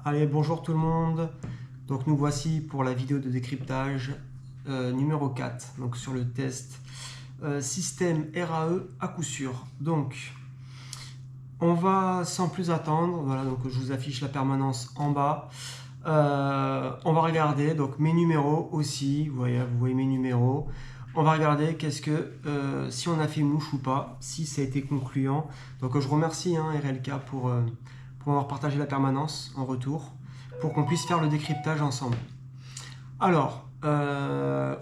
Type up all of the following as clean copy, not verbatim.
Allez, bonjour tout le monde. Donc nous voici pour la vidéo de décryptage numéro 4, donc sur le test système RAE à coup sûr. Donc on va sans plus attendre, voilà, donc je vous affiche la permanence en bas. On va regarder donc mes numéros aussi, vous voyez mes numéros. On va regarder si on a fait mouche ou pas, si ça a été concluant. Donc je remercie RLK pour avoir partagé la permanence en retour, pour qu'on puisse faire le décryptage ensemble. Alors,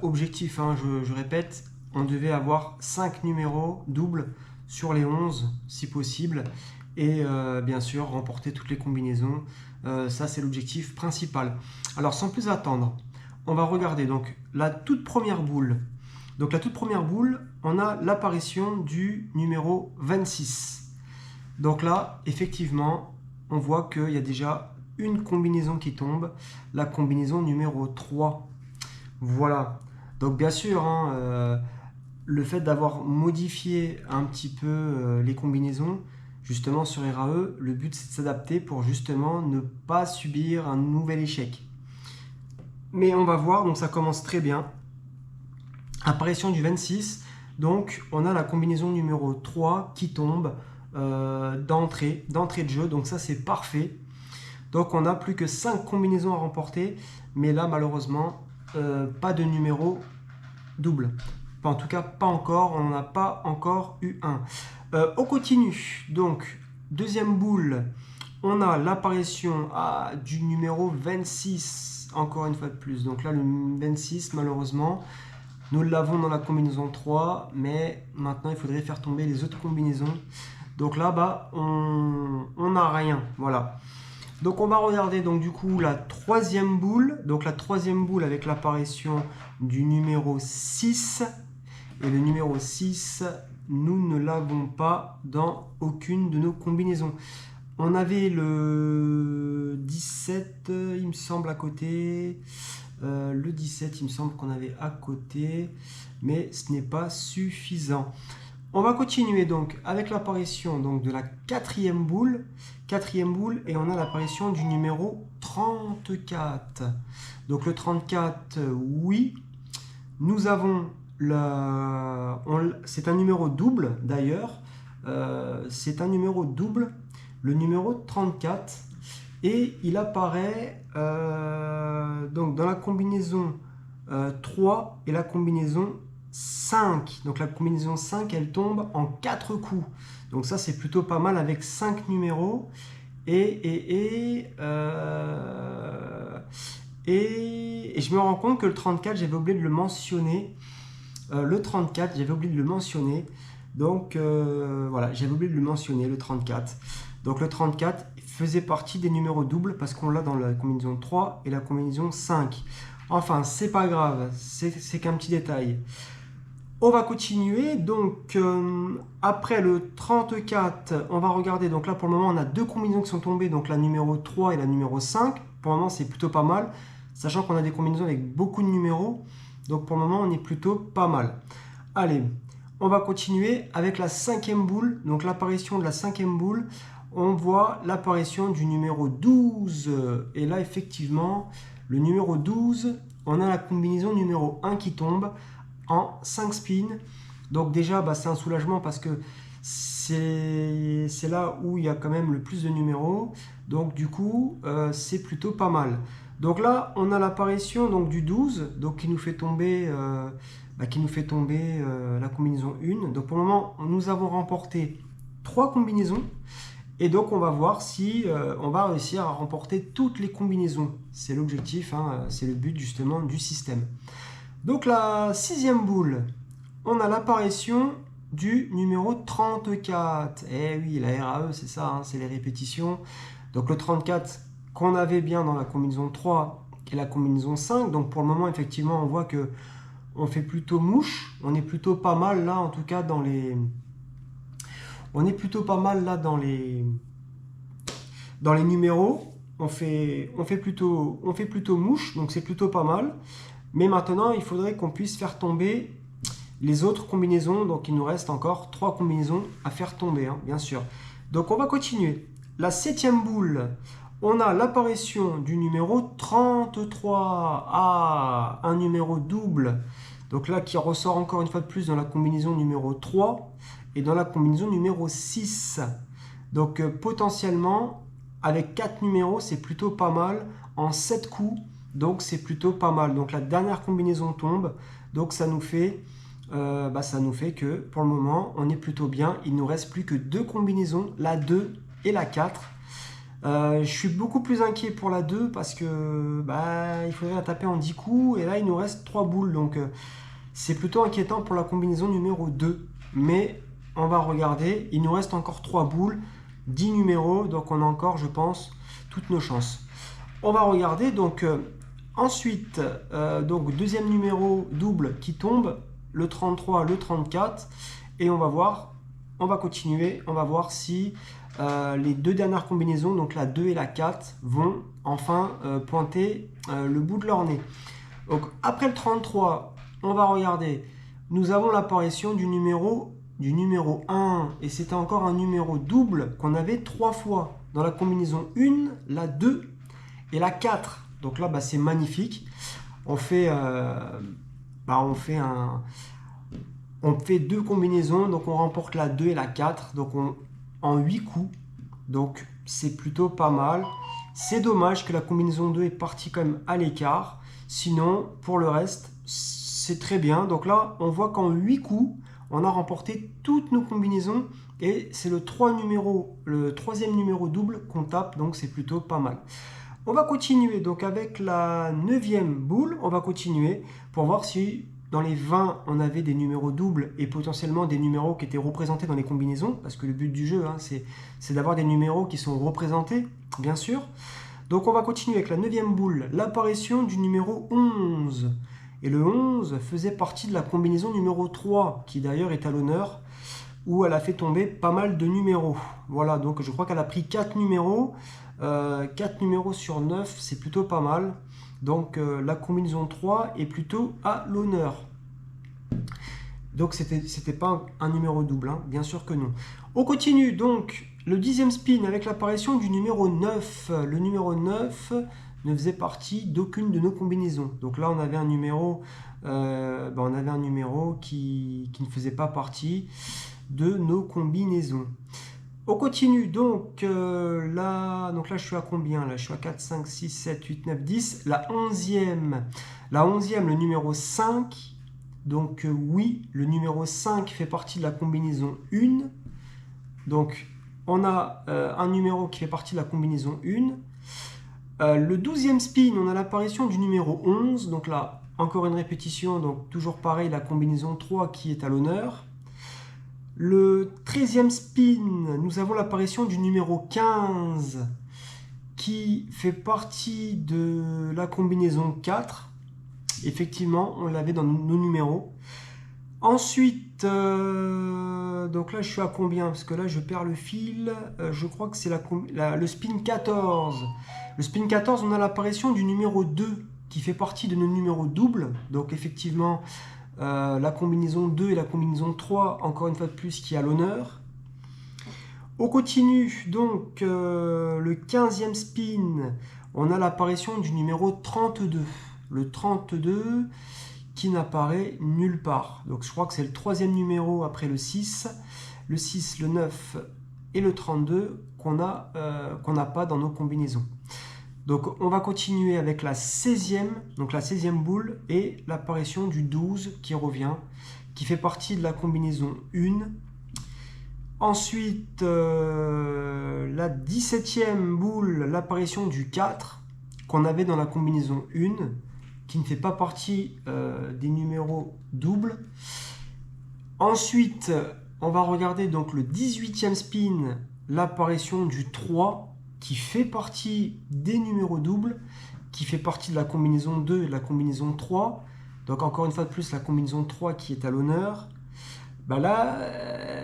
objectif, je répète, on devait avoir 5 numéros doubles sur les 11 si possible, et bien sûr remporter toutes les combinaisons. Ça c'est l'objectif principal. Alors sans plus attendre, on va regarder donc la toute première boule. Donc la toute première boule, on a l'apparition du numéro 26. Donc là, effectivement, on voit qu'il y a déjà une combinaison qui tombe, la combinaison numéro 3. Voilà. Donc bien sûr, le fait d'avoir modifié un petit peu les combinaisons, justement sur RAE, le but c'est de s'adapter pour justement ne pas subir un nouvel échec. Mais on va voir, donc ça commence très bien. Apparition du 26, donc on a la combinaison numéro 3 qui tombe d'entrée de jeu, donc ça c'est parfait. Donc on n'a plus que 5 combinaisons à remporter, mais là malheureusement pas de numéro double. En tout cas pas encore, on n'en a pas encore eu un. On continue, donc deuxième boule, on a l'apparition du numéro 26, encore une fois de plus. Donc là le 26 malheureusement, nous l'avons dans la combinaison 3, mais maintenant il faudrait faire tomber les autres combinaisons. Donc là, on n'a rien, voilà. Donc on va regarder donc du coup la troisième boule. Donc la troisième boule avec l'apparition du numéro 6. Et le numéro 6, nous ne l'avons pas dans aucune de nos combinaisons. On avait le 17, il me semble, à côté. Le 17, il me semble qu'on avait à côté. Mais ce n'est pas suffisant. On va continuer donc avec l'apparition donc de la quatrième boule, et on a l'apparition du numéro 34. Donc le 34, oui, nous avons c'est un numéro double d'ailleurs, c'est un numéro double, le numéro 34, et il apparaît donc dans la combinaison 3 et la combinaison 5. Donc la combinaison 5, elle tombe en 4 coups. Donc ça, c'est plutôt pas mal avec 5 numéros. Et je me rends compte que le 34, j'avais oublié de le mentionner. Donc voilà, j'avais oublié de le mentionner, le 34. Donc le 34 faisait partie des numéros doubles parce qu'on l'a dans la combinaison 3 et la combinaison 5. Enfin, c'est pas grave, c'est qu'un petit détail. On va continuer, donc après le 34, on va regarder, donc là pour le moment on a deux combinaisons qui sont tombées, donc la numéro 3 et la numéro 5, pour le moment c'est plutôt pas mal, sachant qu'on a des combinaisons avec beaucoup de numéros, donc pour le moment on est plutôt pas mal. Allez, on va continuer avec la cinquième boule, donc l'apparition de la cinquième boule, on voit l'apparition du numéro 12, et là effectivement, le numéro 12, on a la combinaison numéro 1 qui tombe, en 5 spins. Donc déjà, c'est un soulagement parce que c'est là où il y a quand même le plus de numéros. Donc du coup, c'est plutôt pas mal. Donc là, on a l'apparition donc du 12, donc qui nous fait tomber, la combinaison 1. Donc pour le moment, nous avons remporté 3 combinaisons. Et donc on va voir si on va réussir à remporter toutes les combinaisons. C'est l'objectif, c'est le but justement du système. Donc la sixième boule, on a l'apparition du numéro 34. Eh oui, la RAE, c'est ça, c'est les répétitions. Donc le 34 qu'on avait bien dans la combinaison 3 et la combinaison 5. Donc pour le moment, effectivement, on voit que on fait plutôt mouche. On est plutôt pas mal là, en tout cas dans les... On est plutôt pas mal là dans les numéros. On fait plutôt mouche, donc c'est plutôt pas mal. Mais maintenant, il faudrait qu'on puisse faire tomber les autres combinaisons. Donc, il nous reste encore 3 combinaisons à faire tomber, bien sûr. Donc, on va continuer. La septième boule, on a l'apparition du numéro 33. Ah, un numéro double. Donc là, qui ressort encore une fois de plus dans la combinaison numéro 3 et dans la combinaison numéro 6. Donc potentiellement, avec 4 numéros, c'est plutôt pas mal. En 7 coups, donc c'est plutôt pas mal. Donc la dernière combinaison tombe. Donc ça nous fait que pour le moment, on est plutôt bien. Il ne nous reste plus que 2 combinaisons, la 2 et la 4. Je suis beaucoup plus inquiet pour la 2 parce que il faudrait la taper en 10 coups. Et là, il nous reste 3 boules. Donc c'est plutôt inquiétant pour la combinaison numéro 2. Mais on va regarder. Il nous reste encore 3 boules, 10 numéros. Donc on a encore, je pense, toutes nos chances. On va regarder. Donc ensuite, deuxième numéro double qui tombe, le 33, le 34. Et on va voir, on va continuer, on va voir si les 2 dernières combinaisons, donc la 2 et la 4, vont enfin pointer le bout de leur nez. Donc après le 33, on va regarder, nous avons l'apparition du numéro 1. Et c'était encore un numéro double qu'on avait 3 fois dans la combinaison 1, la 2 et la 4. Donc là, c'est magnifique. On fait 2 combinaisons, donc on remporte la 2 et la 4, donc en 8 coups. Donc c'est plutôt pas mal. C'est dommage que la combinaison 2 est partie quand même à l'écart. Sinon, pour le reste, c'est très bien. Donc là, on voit qu'en 8 coups, on a remporté toutes nos combinaisons. Et c'est le troisième numéro double qu'on tape, donc c'est plutôt pas mal. On va continuer donc avec la 9e boule. On va continuer pour voir si dans les 20, on avait des numéros doubles et potentiellement des numéros qui étaient représentés dans les combinaisons. Parce que le but du jeu, c'est d'avoir des numéros qui sont représentés, bien sûr. Donc on va continuer avec la 9e boule. L'apparition du numéro 11. Et le 11 faisait partie de la combinaison numéro 3, qui d'ailleurs est à l'honneur, où elle a fait tomber pas mal de numéros. Voilà, donc je crois qu'elle a pris 4 numéros. 4 numéros sur 9, c'est plutôt pas mal. Donc la combinaison 3 est plutôt à l'honneur. Donc c'était pas un numéro double, bien sûr que non. On continue donc le 10e spin avec l'apparition du numéro 9. Le numéro 9 ne faisait partie d'aucune de nos combinaisons. Donc là on avait un numéro, qui ne faisait pas partie de nos combinaisons. On continue, donc là je suis à combien? Là je suis à 4, 5, 6, 7, 8, 9, 10. La 11e, le numéro 5. Donc oui, le numéro 5 fait partie de la combinaison 1. Donc on a un numéro qui fait partie de la combinaison 1. Le 12e spin, on a l'apparition du numéro 11. Donc là, encore une répétition, donc toujours pareil, la combinaison 3 qui est à l'honneur. Le 13e spin, nous avons l'apparition du numéro 15 qui fait partie de la combinaison 4. Effectivement, on l'avait dans nos numéros. Ensuite, donc là je suis à combien? Parce que là je perds le fil. Je crois que c'est le spin 14. Le spin 14, on a l'apparition du numéro 2 qui fait partie de nos numéros doubles. Donc effectivement, la combinaison 2 et la combinaison 3, encore une fois de plus, qui est à l'honneur. On continue, donc le 15e spin, on a l'apparition du numéro 32. Le 32 qui n'apparaît nulle part. Donc je crois que c'est le 3e numéro après le 6. Le 6, le 9 et le 32 qu'on n'a pas dans nos combinaisons. Donc on va continuer avec la 16e, donc la 16e boule et l'apparition du 12 qui revient, qui fait partie de la combinaison 1. Ensuite, la 17e boule, l'apparition du 4 qu'on avait dans la combinaison 1, qui ne fait pas partie des numéros doubles. Ensuite, on va regarder donc le 18e spin, l'apparition du 3, qui fait partie des numéros doubles, qui fait partie de la combinaison 2 et de la combinaison 3. Donc encore une fois de plus, la combinaison 3 qui est à l'honneur. Là,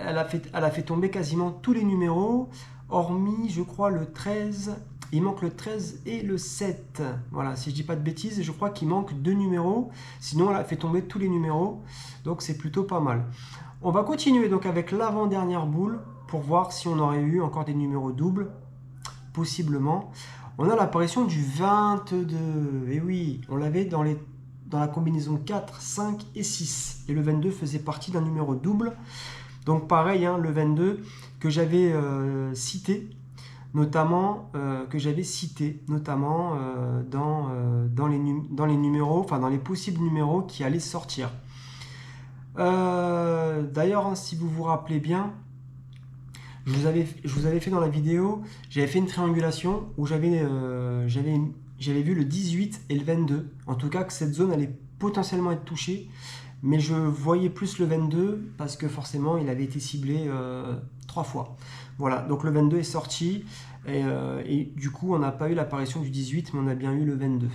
elle a fait tomber quasiment tous les numéros, hormis, je crois, le 13. Il manque le 13 et le 7. Voilà, si je dis pas de bêtises, je crois qu'il manque 2 numéros. Sinon, elle a fait tomber tous les numéros. Donc, c'est plutôt pas mal. On va continuer donc avec l'avant-dernière boule pour voir si on aurait eu encore des numéros doubles. Possiblement. on a l'apparition du 22. Et oui, on l'avait dans la combinaison 4, 5 et 6. Et le 22 faisait partie d'un numéro double. Donc pareil, hein, le 22 que j'avais cité, notamment dans les numéros, enfin dans les possibles numéros qui allaient sortir. D'ailleurs, hein, si vous vous rappelez bien, je vous avais fait dans la vidéo, j'avais fait une triangulation où j'avais vu le 18 et le 22. En tout cas, que cette zone allait potentiellement être touchée, mais je voyais plus le 22 parce que forcément, il avait été ciblé 3 fois. Voilà, donc le 22 est sorti et du coup, on n'a pas eu l'apparition du 18, mais on a bien eu le 22.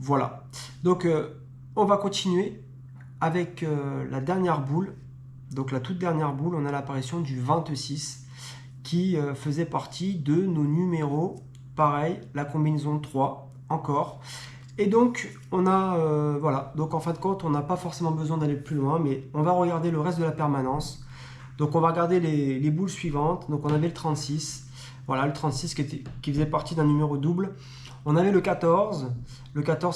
Voilà, donc on va continuer avec la dernière boule. Donc la toute dernière boule, on a l'apparition du 26 qui faisait partie de nos numéros. Pareil, la combinaison 3 encore. Et donc on a, voilà, donc en fin de compte, on n'a pas forcément besoin d'aller plus loin, mais on va regarder le reste de la permanence. Donc on va regarder les boules suivantes. Donc on avait le 36, voilà, le 36 qui faisait partie d'un numéro double. On avait le 14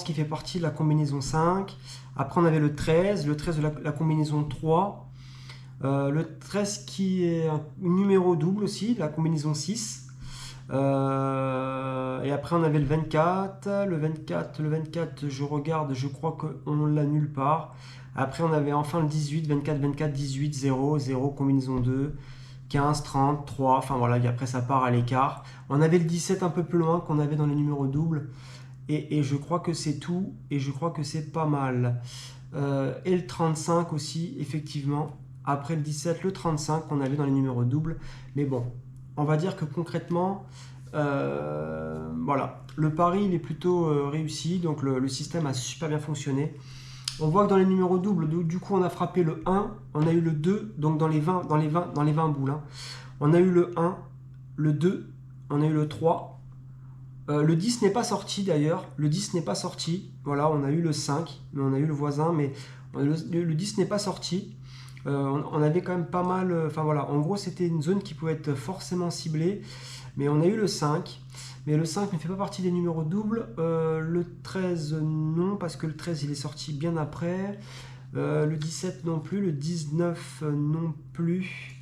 qui fait partie de la combinaison 5. Après on avait le 13 de la combinaison 3. Le 13 qui est un numéro double aussi, la combinaison 6. Et après on avait le 24. Le 24, je regarde, je crois qu'on l'a nulle part. Après on avait enfin le 18, 24, 24, 18, 0, 0, combinaison 2. 15, 30, 3, enfin voilà, et après ça part à l'écart. On avait le 17 un peu plus loin qu'on avait dans les numéros doubles. Et je crois que c'est tout, et je crois que c'est pas mal. Et le 35 aussi, effectivement. Après le 17, le 35 qu'on avait dans les numéros doubles. Mais bon, on va dire que concrètement, voilà, le pari il est plutôt réussi, donc le système a super bien fonctionné. On voit que dans les numéros doubles, du coup on a frappé le 1, on a eu le 2, donc dans les 20 boules. Hein. On a eu le 1, le 2, on a eu le 3. Le 10 n'est pas sorti d'ailleurs, le 10 n'est pas sorti. Voilà, on a eu le 5, mais on a eu le voisin, mais le 10 n'est pas sorti. On avait quand même pas mal, enfin voilà, en gros c'était une zone qui pouvait être forcément ciblée, mais on a eu le 5, mais le 5 ne fait pas partie des numéros doubles. Le 13 non, parce que le 13 il est sorti bien après. Le 17 non plus, le 19 non plus.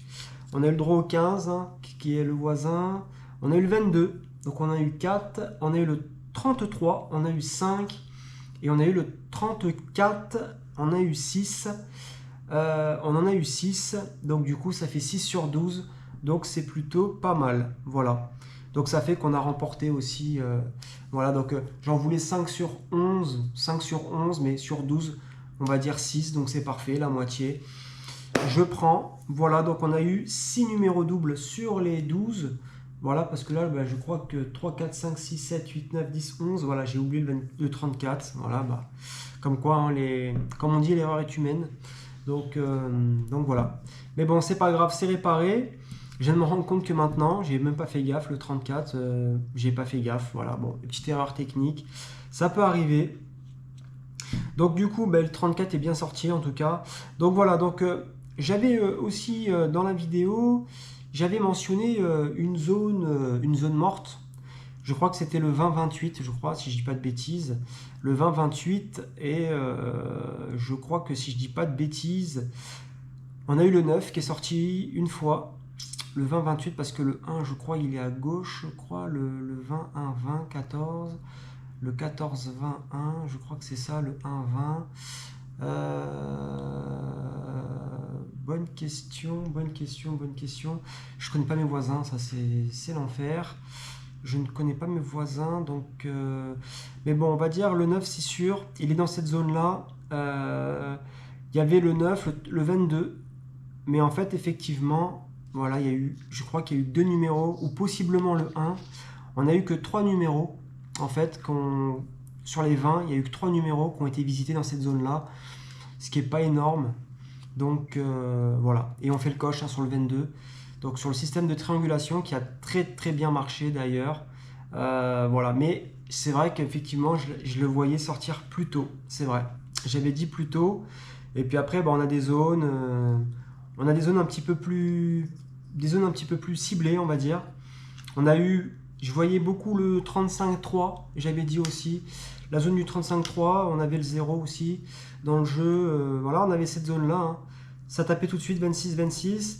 On a eu le droit au 15 hein, qui est le voisin. On a eu le 22, donc on a eu 4, on a eu le 33, on a eu 5 et on a eu le 34, on a eu 6. On en a eu 6, donc du coup ça fait 6 sur 12, donc c'est plutôt pas mal, voilà. Donc ça fait qu'on a remporté aussi, voilà, donc j'en voulais 5 sur 11, mais sur 12, on va dire 6, donc c'est parfait, la moitié. Je prends, voilà, donc on a eu 6 numéros doubles sur les 12, voilà, parce que là, bah, je crois que 3, 4, 5, 6, 7, 8, 9, 10, 11, voilà, j'ai oublié le 34, voilà, bah, comme quoi, hein, comme on dit, l'erreur est humaine. Donc voilà. Mais bon, c'est pas grave, c'est réparé. Je viens de me rendre compte que maintenant, j'ai même pas fait gaffe, le 34, j'ai pas fait gaffe. Voilà, bon, petite erreur technique. Ça peut arriver. Donc du coup, ben, le 34 est bien sorti en tout cas. Donc voilà, donc j'avais aussi dans la vidéo, j'avais mentionné une zone morte. Je crois que c'était le 20-28, je crois, si je dis pas de bêtises. Le 20-28, et je crois que si je dis pas de bêtises, on a eu le 9 qui est sorti une fois. Le 20-28, parce que le 1, je crois, il est à gauche, je crois. Le 20-1-20, 14. Le 14-20-1, je crois que c'est ça, le 1-20. Bonne question. Je connais pas mes voisins, ça c'est l'enfer. Je ne connais pas mes voisins, donc... Mais bon, on va dire le 9, c'est sûr. Il est dans cette zone-là. Il y avait le 9, le 22. Mais en fait, effectivement, voilà, je crois qu'il y a eu 2 numéros, ou possiblement le 1. On n'a eu que 3 numéros. En fait, sur les 20, il n'y a eu que 3 numéros qui ont été visités dans cette zone-là. Ce qui n'est pas énorme. Donc, voilà. Et on fait le coche hein, sur le 22. Donc sur le système de triangulation qui a très très bien marché d'ailleurs. Voilà, mais c'est vrai qu'effectivement je le voyais sortir plus tôt, c'est vrai. J'avais dit plus tôt. Et puis après on a des zones, un petit peu plus ciblées on va dire. On a eu Je voyais beaucoup le 35-3, j'avais dit aussi. La zone du 35-3, on avait le 0 aussi dans le jeu. Voilà, on avait cette zone-là. Hein. Ça tapait tout de suite 26-26.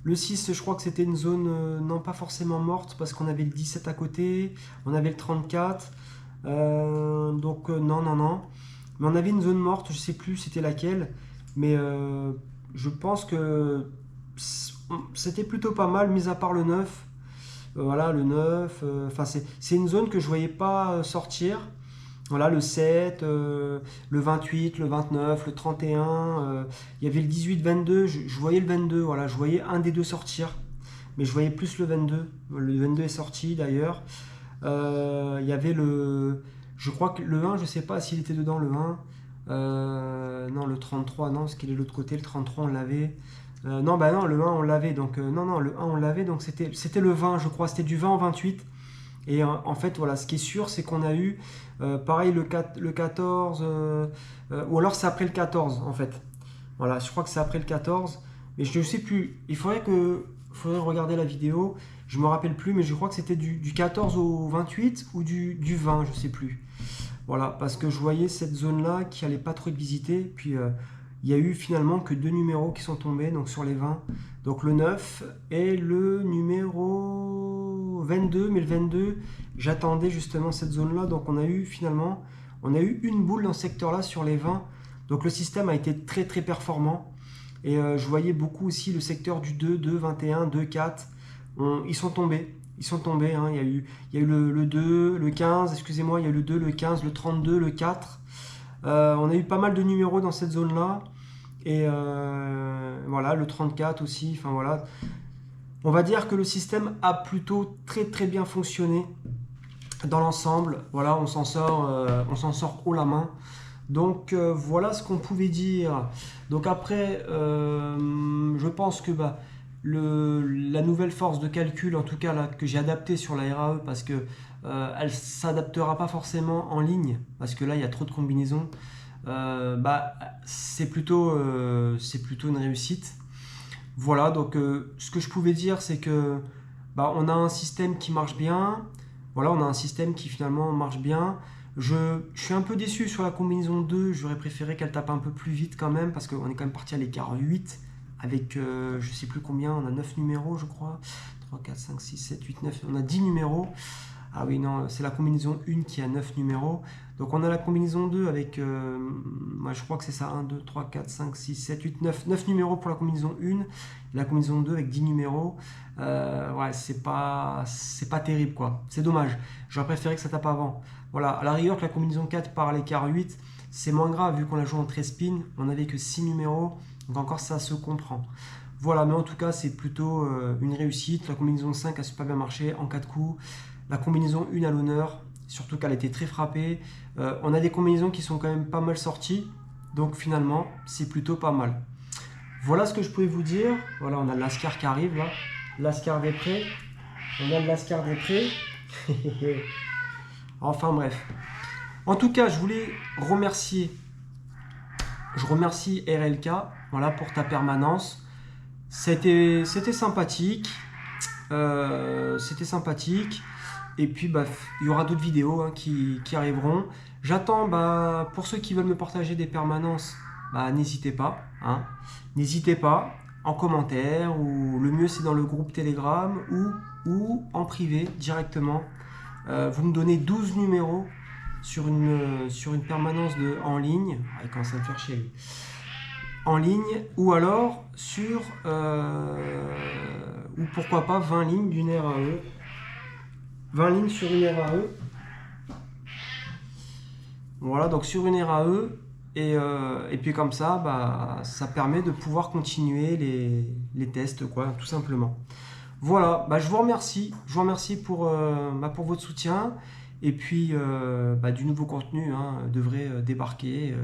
Le 6, je crois que c'était une zone non pas forcément morte parce qu'on avait le 17 à côté, on avait le 34. Donc non, non, non. Mais on avait une zone morte, je sais plus c'était laquelle. Mais je pense que c'était plutôt pas mal, mis à part le 9. Voilà, le 9. Enfin, c'est une zone que je voyais pas sortir. Voilà, le 7, le 28, le 29, le 31. Il y avait le 18-22. Je voyais le 22. Voilà, je voyais un des deux sortir. Mais je voyais plus le 22. Le 22 est sorti d'ailleurs. Il y avait le. Je crois que le 1, je sais pas s'il était dedans le 1. Non, le 33, non, parce qu'il est de l'autre côté. Le 33, on l'avait. Non, bah non, le 1, on l'avait. Donc, non, non, le 1, on l'avait. Donc, c'était le 20, je crois. C'était du 20 au 28. Et en fait, voilà, ce qui est sûr, c'est qu'on a eu, pareil, le 14, ou alors c'est après le 14, en fait. Voilà, je crois que c'est après le 14. Mais je ne sais plus. Faudrait regarder la vidéo. Je me rappelle plus, mais je crois que c'était du 14 au 28 ou du 20, je sais plus. Voilà, parce que je voyais cette zone-là qui allait pas trop être visitée. Puis il y a eu finalement que 2 numéros qui sont tombés, donc sur les 20. Donc le 9 et le numéro 22, mais le 22, j'attendais justement cette zone-là. Donc on a eu finalement, on a eu une boule dans ce secteur-là sur les 20. Donc le système a été très très performant. Et je voyais beaucoup aussi le secteur du 2, 2, 21, 2, 4. Ils sont tombés. Ils sont tombés. Hein. Il y a eu le 2, le 15, excusez-moi, il y a eu le 2, le 15, le 32, le 4. On a eu pas mal de numéros dans cette zone-là. Et voilà, le 34 aussi. Enfin voilà. On va dire que le système a plutôt très très bien fonctionné dans l'ensemble. Voilà, on s'en sort haut la main. Donc voilà ce qu'on pouvait dire. Donc après, je pense que la nouvelle force de calcul, en tout cas là, que j'ai adaptée sur la RAE, parce que elle s'adaptera pas forcément en ligne, parce que là il y a trop de combinaisons. C'est plutôt une réussite. Voilà, donc ce que je pouvais dire, c'est que on a un système qui marche bien. Voilà, on a un système qui finalement marche bien. Je suis un peu déçu sur la combinaison 2, j'aurais préféré qu'elle tape un peu plus vite quand même, parce qu'on est quand même parti à l'écart 8, avec je sais plus combien, on a 9 numéros je crois, 3, 4, 5, 6, 7, 8, 9, on a 10 numéros. Ah oui, non, c'est la combinaison 1 qui a 9 numéros. Donc on a la combinaison 2 avec, moi je crois que c'est ça, 1, 2, 3, 4, 5, 6, 7, 8, 9, 9 numéros pour la combinaison 1, et la combinaison 2 avec 10 numéros. Ouais, c'est pas terrible quoi, c'est dommage. J'aurais préféré que ça tape avant. Voilà, à la rigueur que la combinaison 4 part à l'écart 8, c'est moins grave vu qu'on a joué en 13 spins, on n'avait que 6 numéros, donc encore ça se comprend. Voilà, mais en tout cas c'est plutôt une réussite. La combinaison 5 a super bien marché en 4 coups. La combinaison 1 à l'honneur, surtout qu'elle était très frappée. On a des combinaisons qui sont quand même pas mal sorties, donc finalement c'est plutôt pas mal. Voilà ce que je pouvais vous dire. Voilà, on a l'Ascar qui arrive là, l'Ascar des prés. On a de l'Ascar des prés. Enfin bref. En tout cas, je voulais remercier. Je remercie RLK, voilà, pour ta permanence. C'était sympathique. C'était sympathique. Et puis, il y aura d'autres vidéos qui arriveront. J'attends, pour ceux qui veulent me partager des permanences, n'hésitez pas. Hein. N'hésitez pas en commentaire, ou le mieux c'est dans le groupe Telegram, ou en privé directement. Vous me donnez 12 numéros sur une permanence en ligne. Il commence à me faire chier. En ligne, ou alors ou pourquoi pas 20 lignes d'une RAE. 20 lignes sur une RAE. Voilà, donc sur une RAE. Et puis comme ça, ça permet de pouvoir continuer les tests, quoi, tout simplement. Voilà, je vous remercie. Je vous remercie pour votre soutien. Et puis, du nouveau contenu devrait débarquer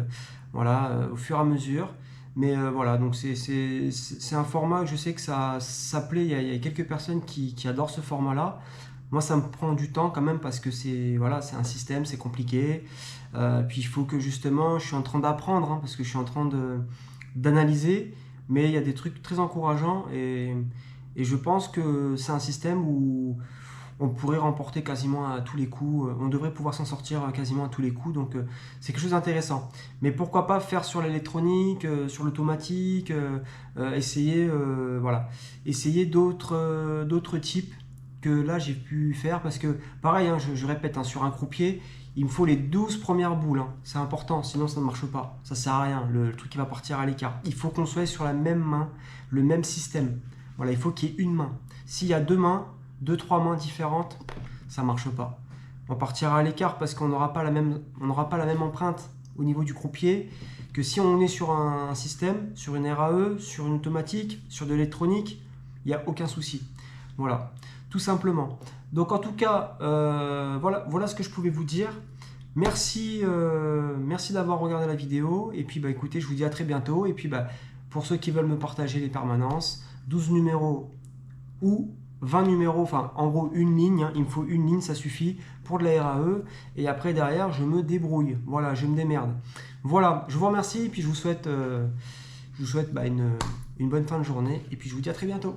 au fur et à mesure. Mais voilà, donc c'est un format que je sais que ça plaît. Il y a quelques personnes qui adorent ce format-là. Moi, ça me prend du temps quand même parce que c'est un système, c'est compliqué. Puis il faut que justement, je suis en train d'apprendre parce que je suis en train d'analyser. Mais il y a des trucs très encourageants et je pense que c'est un système où on pourrait remporter quasiment à tous les coups, on devrait pouvoir s'en sortir quasiment à tous les coups, donc c'est quelque chose d'intéressant. Mais pourquoi pas faire sur l'électronique, sur l'automatique, essayer, voilà, essayer d'autres types que là j'ai pu faire, parce que pareil, hein, je répète, hein, sur un croupier, il me faut les 12 premières boules, hein. C'est important, sinon ça ne marche pas, ça sert à rien, le truc qui va partir à l'écart. Il faut qu'on soit sur la même main, le même système. Voilà, il faut qu'il y ait une main. S'il y a deux mains, 2-3 mains différentes, ça marche pas. On partira à l'écart parce qu'on n'aura pas la même empreinte au niveau du croupier que si on est sur un système, sur une RAE, sur une automatique, sur de l'électronique, il n'y a aucun souci. Voilà, tout simplement. Donc en tout cas, voilà ce que je pouvais vous dire. Merci d'avoir regardé la vidéo. Et puis écoutez, je vous dis à très bientôt. Et puis pour ceux qui veulent me partager les permanences, 12 numéros ou 20 numéros, enfin en gros une ligne, hein, il me faut une ligne, ça suffit pour de la RAE. Et après derrière, je me débrouille. Voilà, je me démerde. Voilà, je vous remercie et puis je vous souhaite une bonne fin de journée. Et puis je vous dis à très bientôt.